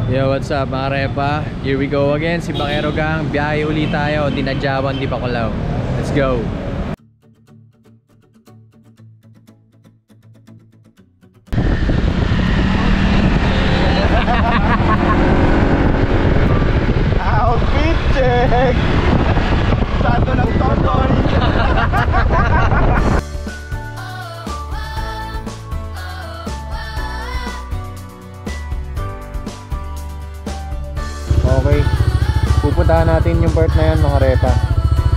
Yo, what's up mga repa? Here we go again, si Bakero Gang. Biyahe ulit tayo, Dinadjawan, Di Bacalao. Let's go! Outfit check! Santo ng Totoy! Okay, pupuntahan natin yung part na yan mga repa.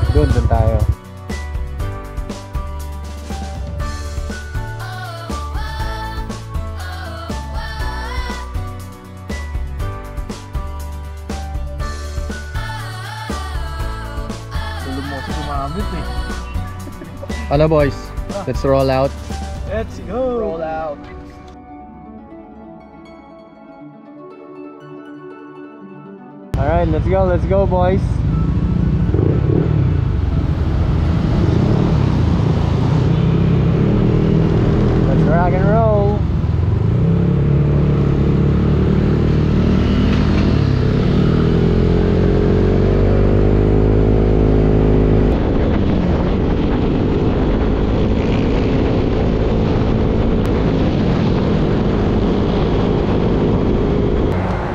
Doon tayo. Tulog mo kasi gumamit eh. Ano boys? Let's roll out. Let's go! Roll out. Alright, let's go boys. Let's rock and roll.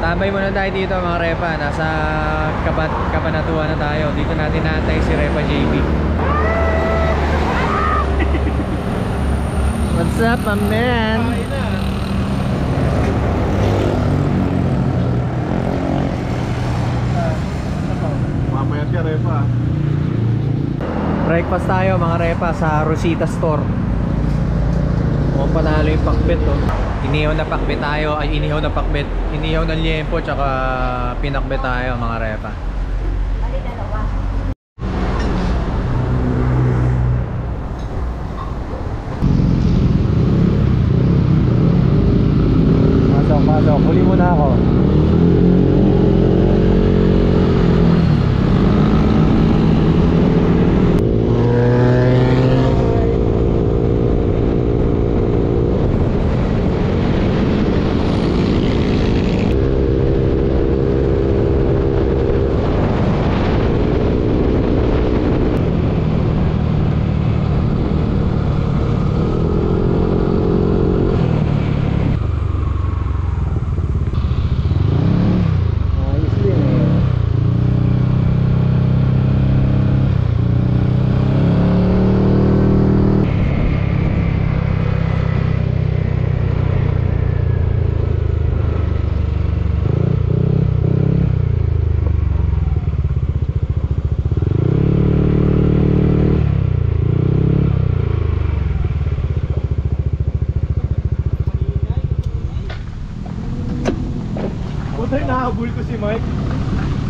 Tambay muna tayo dito mga repa. Nasa Kabanatuan na tayo. Dito natin naantay si Repa JB. What's up, my man? Mamayat ka, Repa. Breakfast tayo mga repa sa Rosita Store. Mukhang panalo yung pakbet oh. Inihaw na pakbet tayo. Ay, inihaw na pakbet. Inihaw na liempo tsaka pinakbet tayo mga repa. Pasok. Huli muna ako. Butoy nahabol ko si Mike.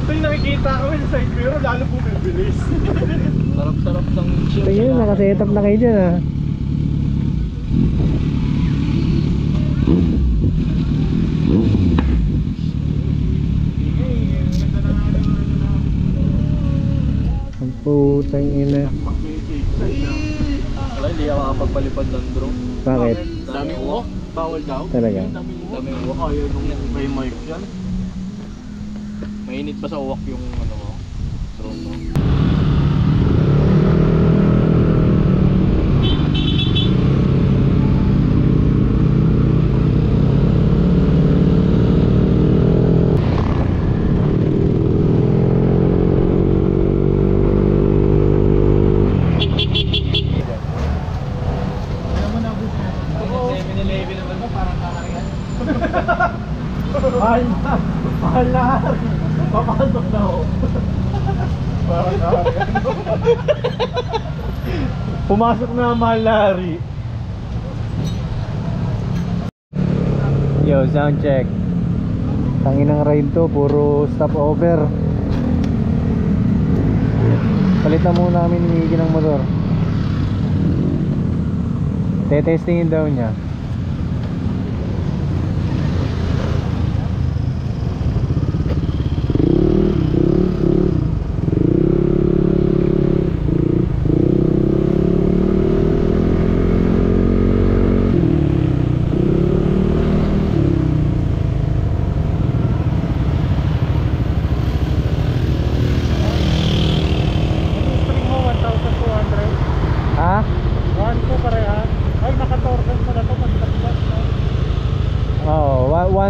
Ito yung nakikita kami sa side mirror, lalo bumibilis. Sarap-sarap ng chill. Tingnan, nakasetap na kayo dyan ah. Ang putang ina. Wala, hindi ako makapagpalipad ng drone. Bakit? Daming uwak. Bawal daw. Talaga? Daming uwak. Ayaw nung may mic yan. Mainit pa sa uwak yung ano mo, drone mo. Mahal na. Papasok na ako. Parang pumasok na ang mahal na hari. Yo, sound check. Tanginang ride to, puro stopover. Palit na muna namin ni Miggy ng motor. Tetestingin daw niya.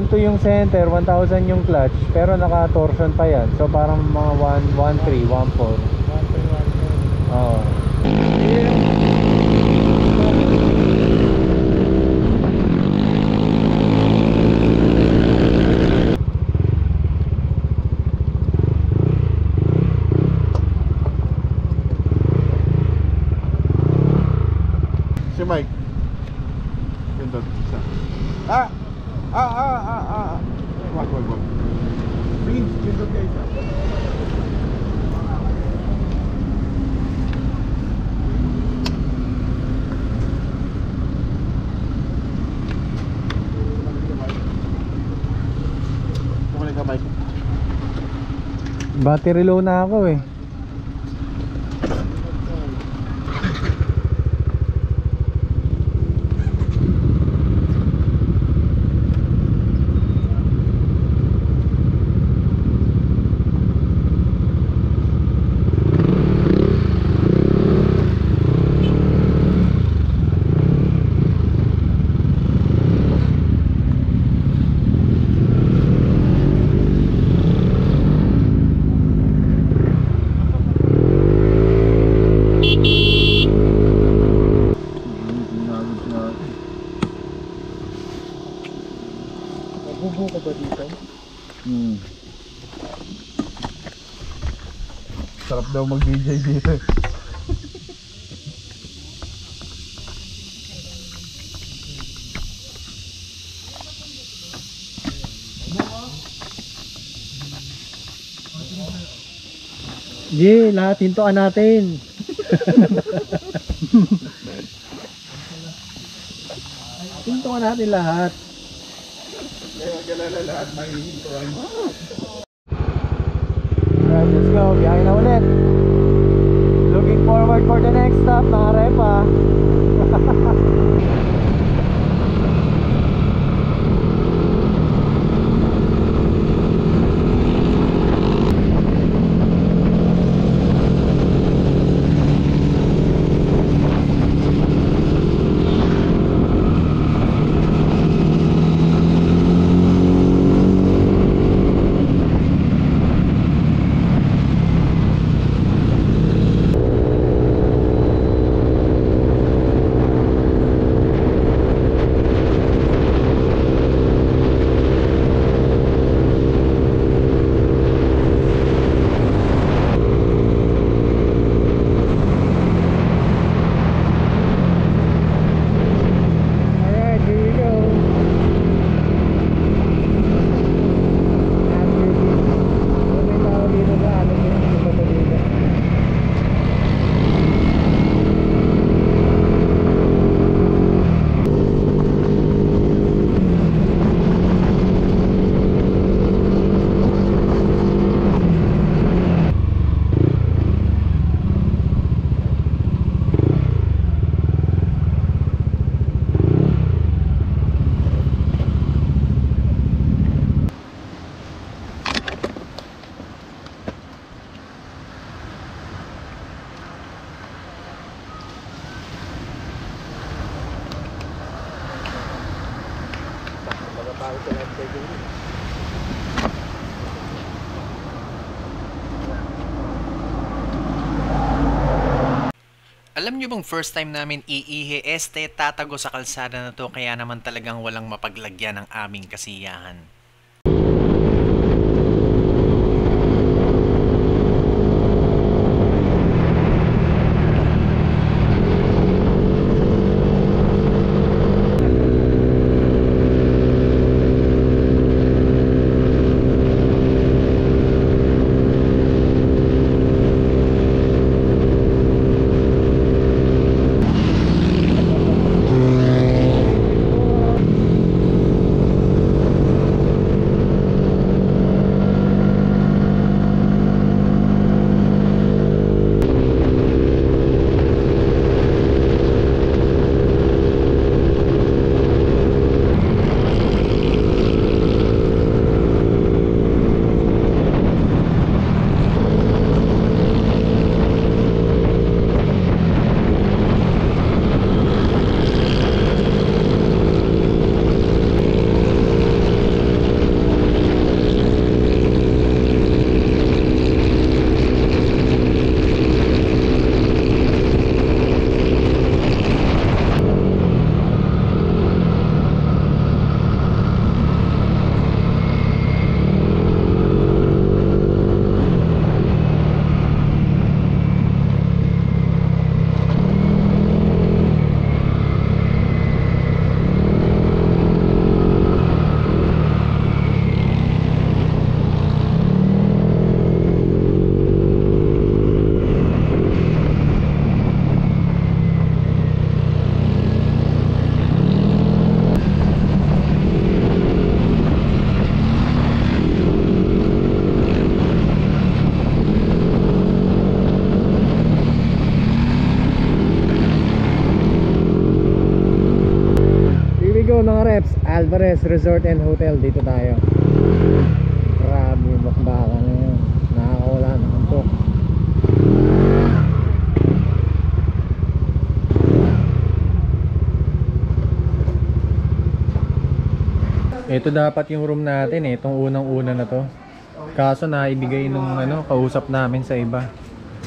1,2 yung center, 1,000 yung clutch, pero naka-torsion pa yan. So parang mga 1,3, 1,4. 1,3, 1,4. Oo. Si Mike. Yun doon. Isa. Wag. Please, yun doon guys. Bumalik ka, Mike. Battery low na ako eh. Mabubo ka ba dito? Sarap daw mag-DJ dito. Lahat hintuan natin. Hintuan natin lahat. Lahat ng hihintuan. Alright, let's go. Biyahe na ulit. Looking forward for the next stop, mga repa. Alam nyo bang first time namin iihi tatago sa kalsada na to, kaya naman talagang walang mapaglagyan ng aming kasiyahan. Alvarez Resort and Hotel. Dito tayo. Grabe, bakbakan na yun. Nakakawala ng antok. Ito dapat yung room natin eh. Itong unang-una na to. Kaso naibigay nung kausap namin sa iba.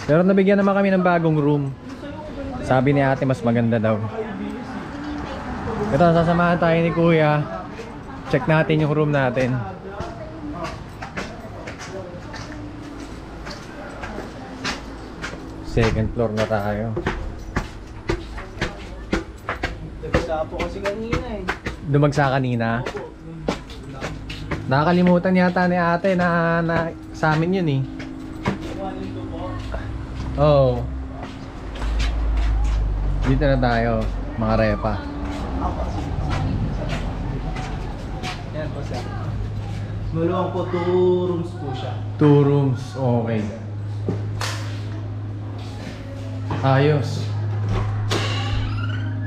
Pero nabigyan naman kami ng bagong room. Sabi ni ate mas maganda daw. Ito, sasamahan tayo ni kuya. Check natin yung room natin. Second floor na tayo. Nagsa po kasi kanina eh. Dumagsa kanina. Nakakalimutan yata ni ate na sa amin yun eh. Oo. Dito na tayo, mga repa. Yan po sir. Maluwang po 2 rooms po siya. 2 rooms, okay. Ayos.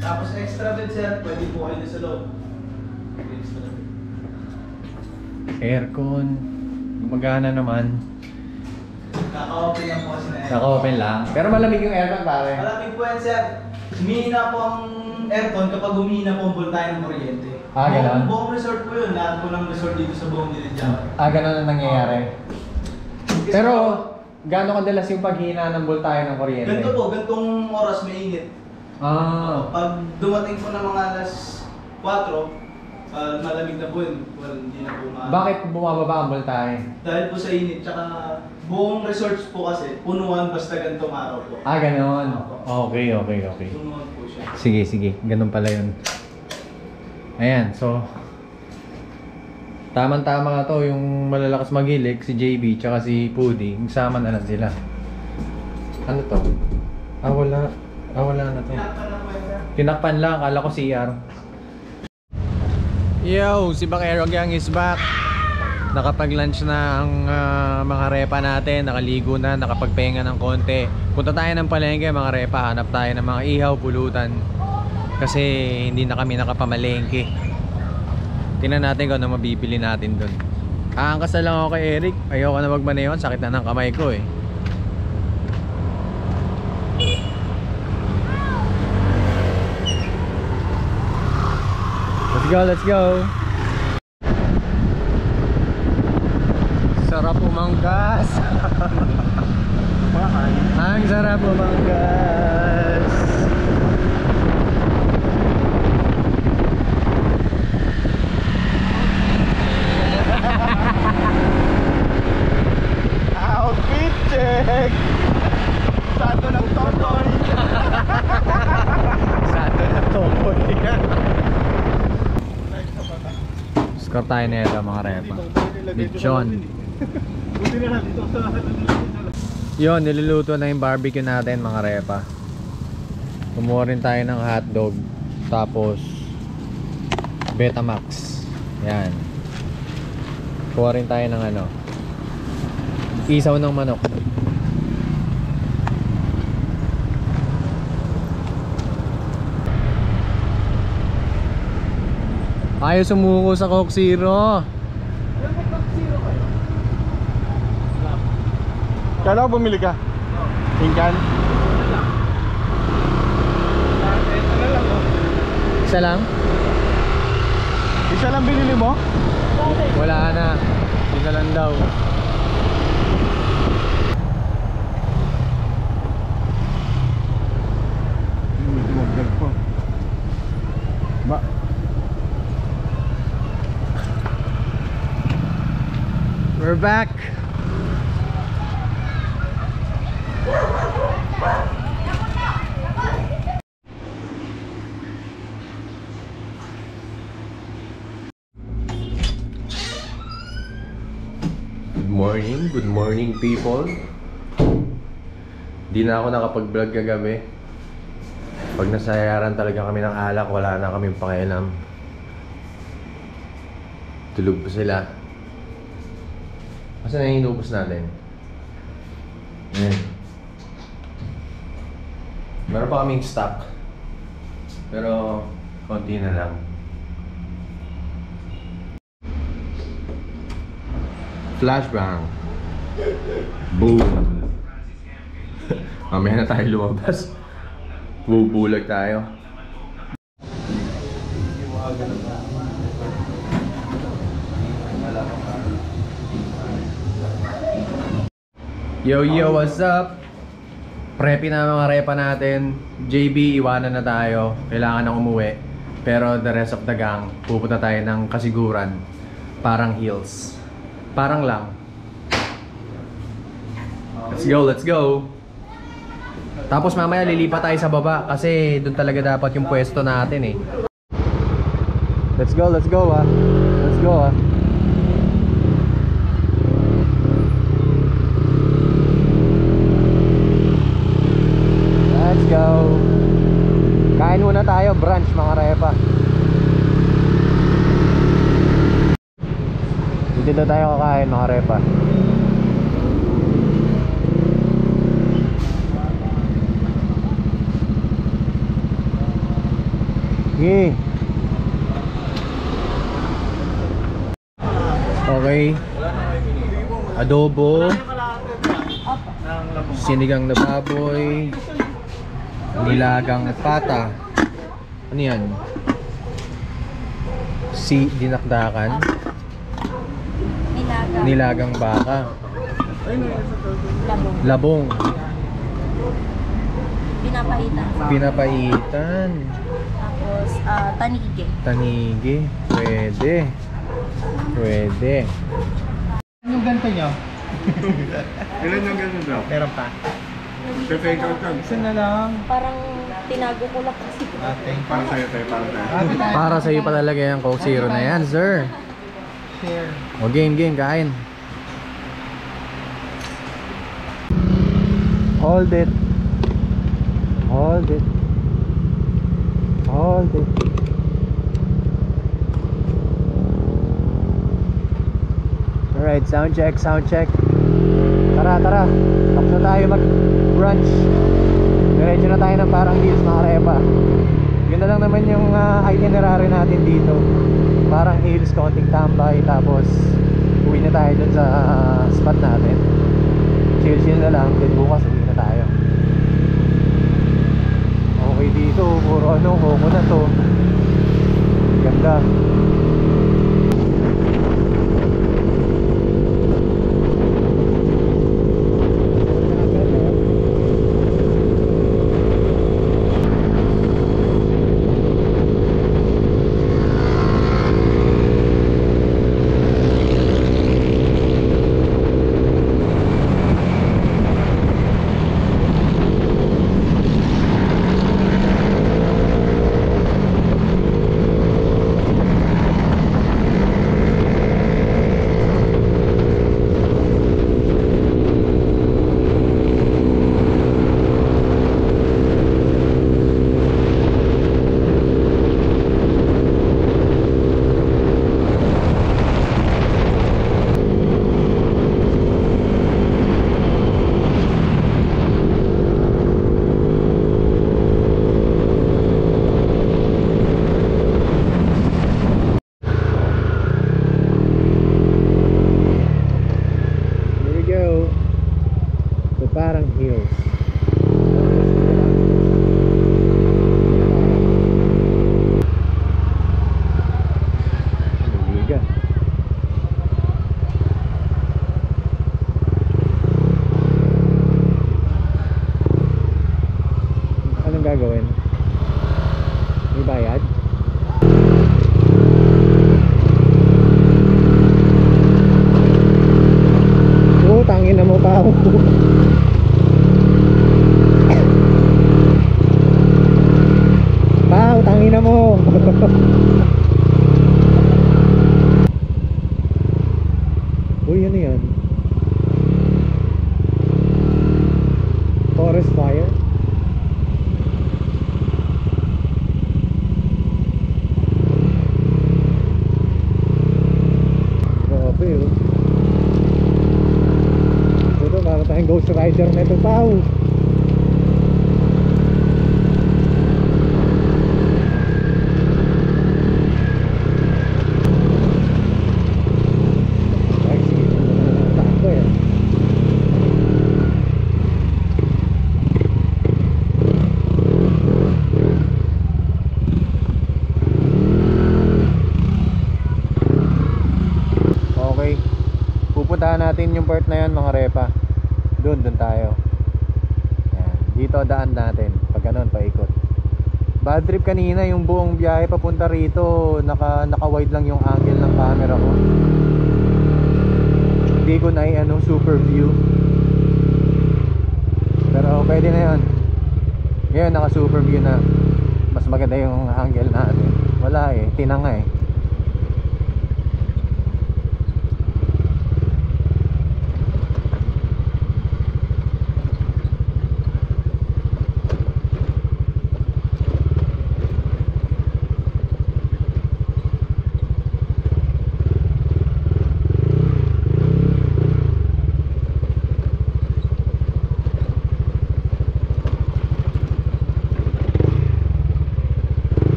Tapos extra bed sir, pwede po kayo sa loob. Aircon. Gumagana naman. Kaka-open lang po kasi na aircon. Naka-open lang. Pero malamig yung aircon pare. Malamig po yan sir. Humihina po ang aircon kapag humihina po ang voltahe ng kuryente. Ah, ganun? Buong resort po yun. Lahat po ng resort dito sa buong Dilijan. Ganun ang nangyayari. Pero, gaano kadalas yung paghina ng voltahe ng kuryente? Ganito po, gantong oras mainit. Pag dumating po ng mga alas 4, malamig na po yun. Well, hindi na po Bakit bumababa ang voltahe? Dahil po sa init, tsaka buong resorts po kasi, punuan basta gantong araw po. Ganon. Okay. Punuan po siya. Sige. Ganun pala yun. Ayan, so tamang-tama nga to yung malalakas magilik, si JB tsaka si Pudi. Sama na lang sila. Ano to? Wala na to. Tinakpan lang, akala ko CR. Yo, si Bakero Gang is back. Nakapag-lunch na ang mga repa natin. Nakaligo na, nakapagpahinga ng konti. Punta tayo ng palengke mga repa. Hanap tayo ng mga ihaw, pulutan. Kasi hindi na kami nakapamalengke. Tingnan natin kung ano mabibili natin dun. Aangkas na lang ako kay Eric. Ayoko na magmaneon, sakit na ng kamay ko eh. Let's go. Sarap umangkas. Ang sarap umangkas. Outfit check! Sato ng totoy! Sato ng totoy. Score tayo na ito mga repa. Lechon. Buti na lang dito sa Yun, niluluto na yung barbecue natin mga repa. Kumuha rin tayo ng hotdog. Tapos Betamax. Yan. Kuha rin tayo ng isaw ng manok. Ayaw sumuko sa Coke Zero. Kala ko bumili ka? Ingkan? Isa lang? Isa lang binili mo? Wala na. Isa lang daw. Ba? We're back. Good morning people. Di na ako nakapag-vlog kagabi. Pag nasayaran talaga kami ng alak, wala na kaming pakialam. Tulog pa sila. Kasi na inubos natin. Ayan. Meron pa kaming stock. Pero konti na lang. Flashbang. Boom. Mamaya na tayo lumabas. Bubulag tayo. Yo, what's up? Preppy na mga repa natin. JB, iwanan na tayo. Kailangan na umuwi. Pero the rest of the gang, pupunta tayo ng kasiguran. Parang hills. Parang lang. Let's go. Tapos mamaya lilipat tayo sa baba kasi doon talaga dapat yung pwesto natin eh. Let's go ah. Let's go ah. Let's go. Kain muna tayo, brunch mga repa. Dito na tayo kakain mga repa. Okay. Okay. Adobo. Sinigang na baboy. Nilagang pata. Ano yan? Dinakdakan. Nilagang baka. Labong. Pinapaitan. Tapos, tanige. Pwede. Yung ganito nyo? Ilan yung ganito daw? Meron pa. Isa na lang. Parang tinago ko lang kasi. Para sa'yo tayo. Para sa'yo pa talaga yung Coke Zero na yan, sir. Share. O game, kain. Hold it. Alright, sound check. Tara. Tapos na tayo mag-brunch. Diretso na tayo ng parang hills mga repa. Yun na lang naman yung itinerary natin dito. Parang hills, konting tambay. Tapos uwi na tayo dun sa spot natin. Chill na lang. Then bukas uwi na tayo. Okay dito. Puro koko na to. Ganda. Parang hills. Liga. Anong gagawin? May bayad? Tangin na mo pa ako. Tangina mo. Uy, ano yan? Forest fire? Grabe oh. Ito, para tayong Ghost Rider na ito tao. Pupuntahan natin yung part na yan mga repa. Doon tayo. Yan. Dito daan natin. Pag ganun, paikot. Bad trip kanina yung buong biyahe papunta rito. Naka-wide lang yung angle ng camera ko. Hindi ko na super view. Pero pwede na yun. Ngayon naka super view na. Mas maganda yung angle natin. Wala tinanga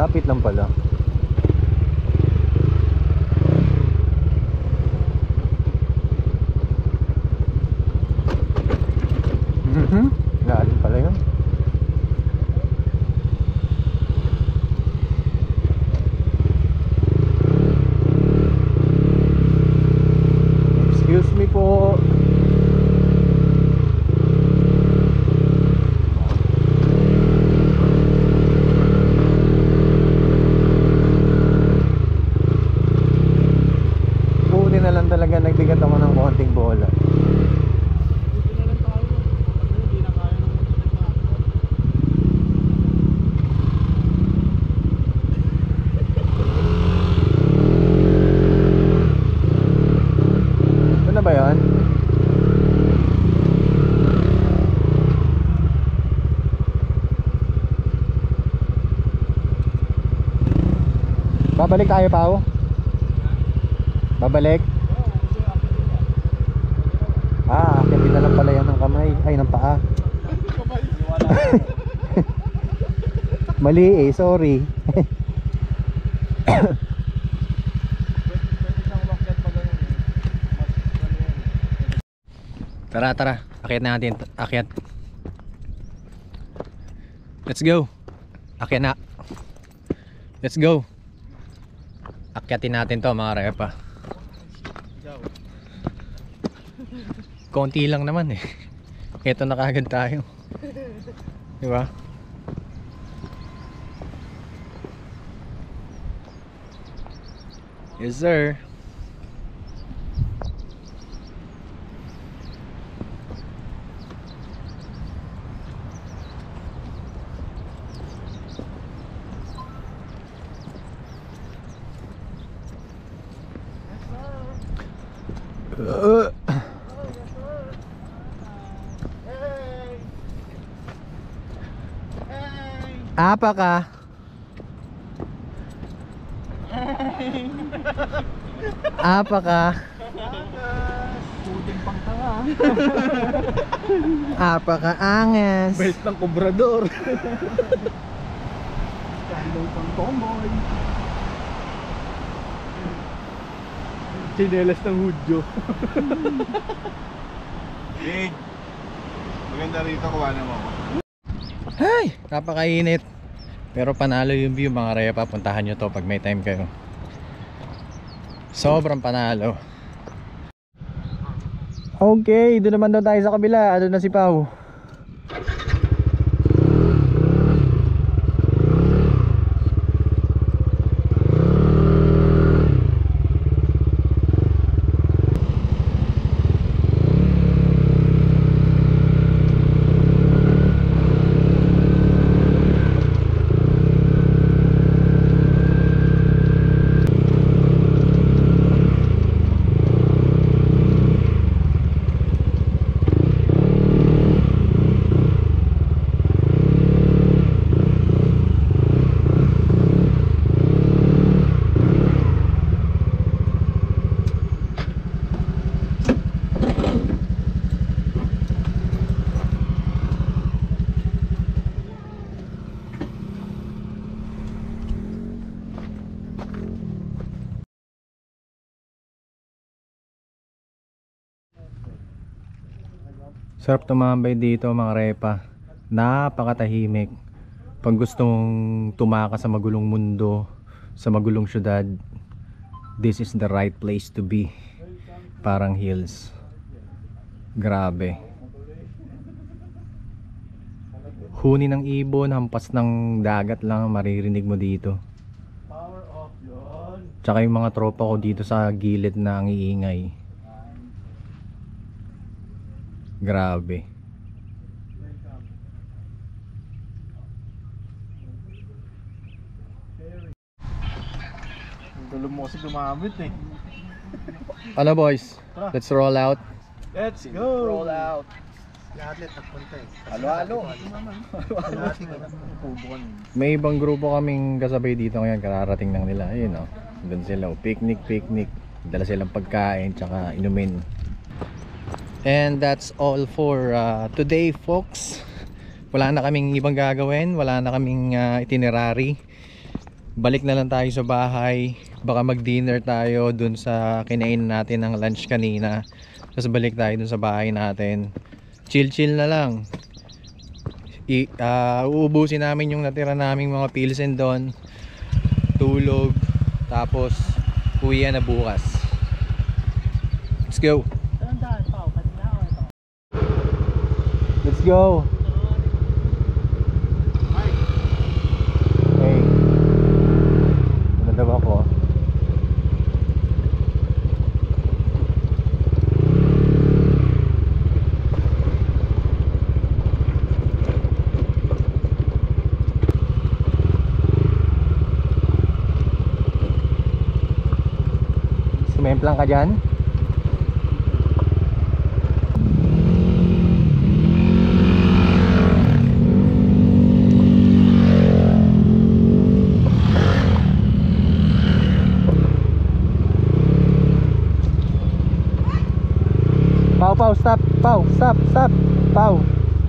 Lapit lang pala. Lalim pala yun. Excuse me po. Talaga nagbigat ako ng konting bola. Ito na ba yan? Babalik tayo, Pao? Babalik? Akyatin na lang pala yan ng kamay. Ay, ng paa. Mali sorry. Tara. Akyat na natin. Akyat. Let's go. Akyat na. Let's go. Akyatin natin to mga repa. Konti lang naman Ito na kagad tayo. Diba? Yes sir. Apa ka? Apa ka? Puding pang tanga. Apa ka angas? Belt ng kobrador. Kandong pang tomboy. Chinelas ng hudyo. Big! Maganda rito, kuha na mo ako. Ay, napakainit. Pero panalo yung view mga repa. Puntahan nyo to pag may time kayo. Sobrang panalo. Okay, doon naman daw tayo sa kabila. Doon na si Pau. Sarap tumambay dito mga repa. Napakatahimik. Pag gusto mong tumakas sa magulong mundo, sa magulong syudad, this is the right place to be. Parang hills. Grabe. Huni ng ibon, hampas ng dagat lang ang maririnig mo dito. Tsaka yung mga tropa ko dito sa gilid na ang iingay. Grabe. Dulo mo kasi gumamit eh. Ano boys? Let's roll out. Let's go! Roll out. Atlet, nagpunta eh. Halo-halo. May ibang grupo kaming kasabay dito ngayon, kararating lang nila. Ayun oh. Doon sila, picnic. Dala silang pagkain tsaka inumin. And that's all for today folks. Wala na kaming ibang gagawin, wala na kaming itinerary. Balik na lang tayo sa bahay. Baka mag-dinner tayo dun sa kinain natin ng lunch kanina. Tapos balik tayo dun sa bahay natin. Chill na lang. Uubusin namin yung natira naming mga pilsen doon. Tulog. Tapos uwi na bukas. Let's go. Let's go. Hey. Ano daw ako? Sumemplang ka dyan? Pau, stop. Pau, stop. Pau,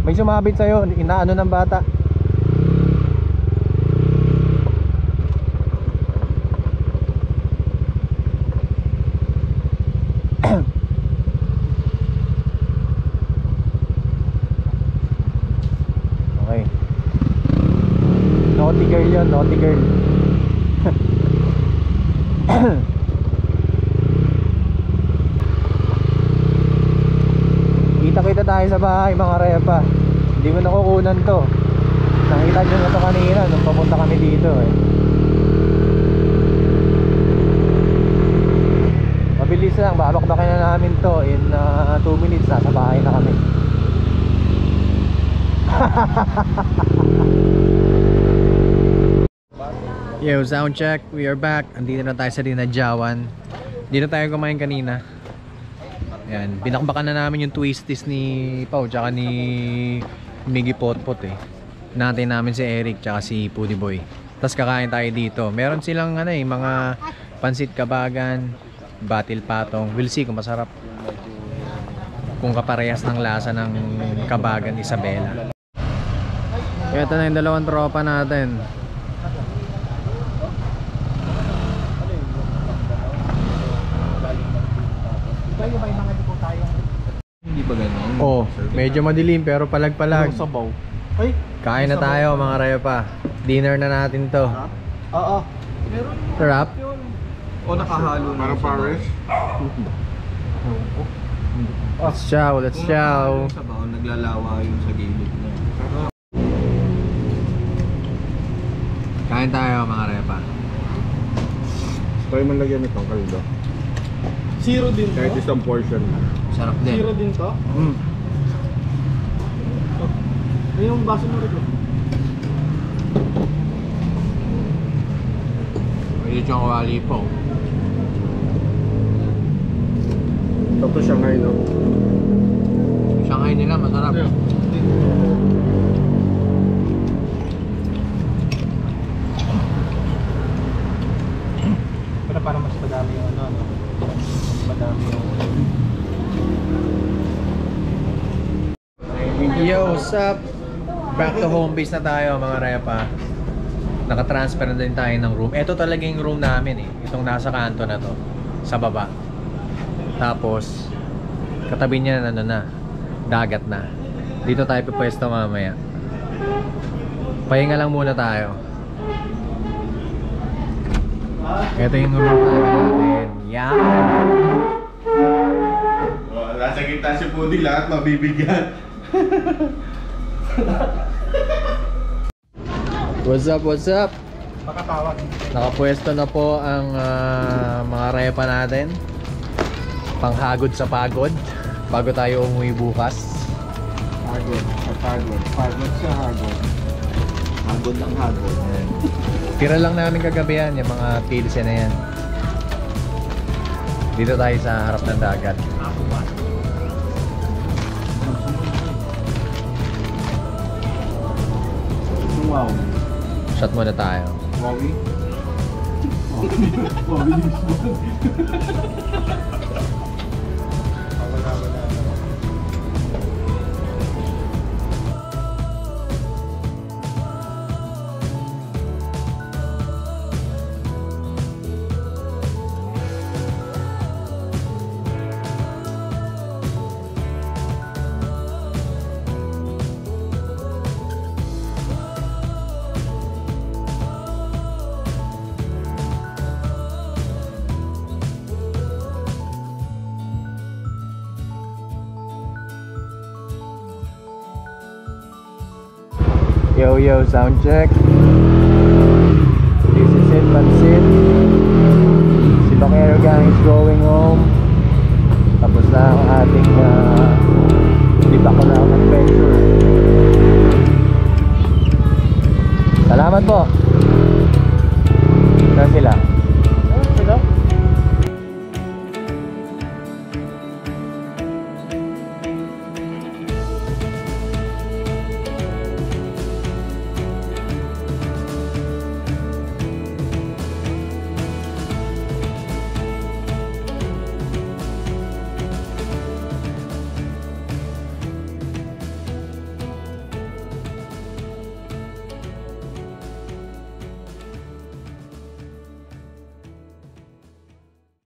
may sumabit sa'yo. Inaano ng bata. Okay. Naughty girl yun, naughty girl. Kita tayo sa bahay mga repa. Hindi mo nakukunan to. Nakita nyo na to kanina nung papunta kami dito eh. Mabilis lang, babakbakin na namin to. In 2 minutes nasa bahay na kami. Yo, sound check. We are back. Andito na tayo sa Dinadjawan. Hindi na tayo kumain kanina. Yan, binakbakan na namin yung twisties ni Pau tsaka ni Miggy Potpot eh. Natin namin si Eric tsaka si Pudi Boy. Tapos kakain tayo dito. Meron silang ano eh, mga pansit kabagan, batil patong. We'll see kung masarap. Kung kaparehas ng lasa ng kabagan Isabela. Ito na yung dalawang tropa natin. Hindi ba ganun? Oh, medyo madilim pero palag-palag. Sabaw. Ay, Kain na tayo mga repa. Dinner na natin to. oo. Meron Sarap. yun. O nakahalo na. Parang Paris. Let's chow, let's chow. Sabaw, naglalawa yung sa gilid niya. Kain tayo mga repa. Try mo lagyan itong kaldo. Zero din to? Kahit isang portion. Sarap din. Zero din to? Ay, yung baso mo rin. Medyo siyang kawali po. Ito Shanghai, no? Shanghai nila masarap. Pero para mas madami yung ano, no? Mas madami yung... Yo, what's up? Back to home base na tayo mga repa. Nakatransfer na din tayo ng room. Ito talaga yung room namin eh. Itong nasa kanto na to. Sa baba. Tapos katabi niya ano na dagat na. Dito tayo pupwesto mamaya. Pahinga lang muna tayo. Ito yung room natin. Yan. Nasa gitna si Pudi, lahat mabibigyan. What's up, what's up? Pakatawag. Nakapwesto na po ang mga repa natin. Panghagod sa pagod bago tayo umuwi bukas. Hagod, pagod. Pagod sa hagod. Hagod ang hagod. Tira lang namin kagabi yan, yung mga pills na yan. Dito tayo sa harap ng dagat. Wow. Shot muna tayo. Wowie? Yo yo, sound check. This is it, that's it. Si Bakero Gang is going home.